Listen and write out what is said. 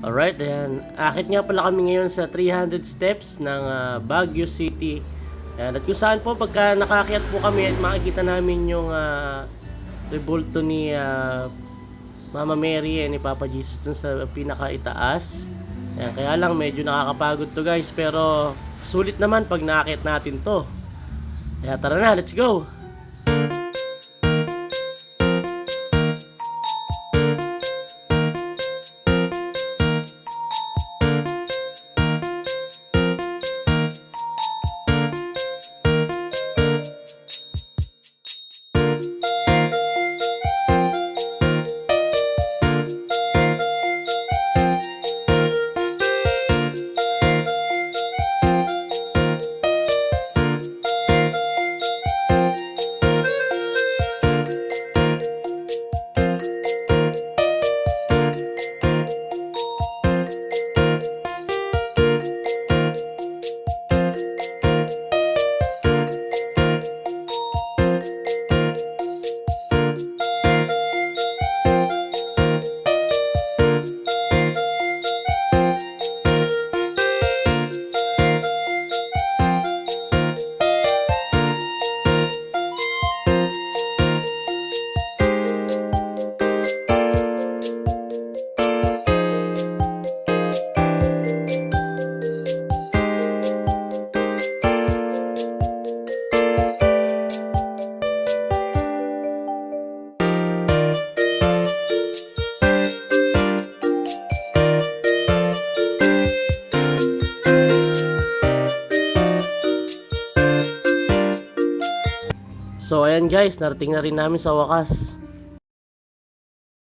Alright, ayan. Akit nga pala kami ngayon sa 300 steps ng Baguio City. Ayan. At kung saan po, pagka nakakyat po kami at makikita namin yung rebulto ni Mama Mary ni Papa Jesus dun sa pinakaitaas. Ayan. Kaya lang medyo nakakapagod to guys, pero sulit naman pag nakakit natin to. Kaya tara na, let's go! So ayan guys, narating na rin namin sa wakas.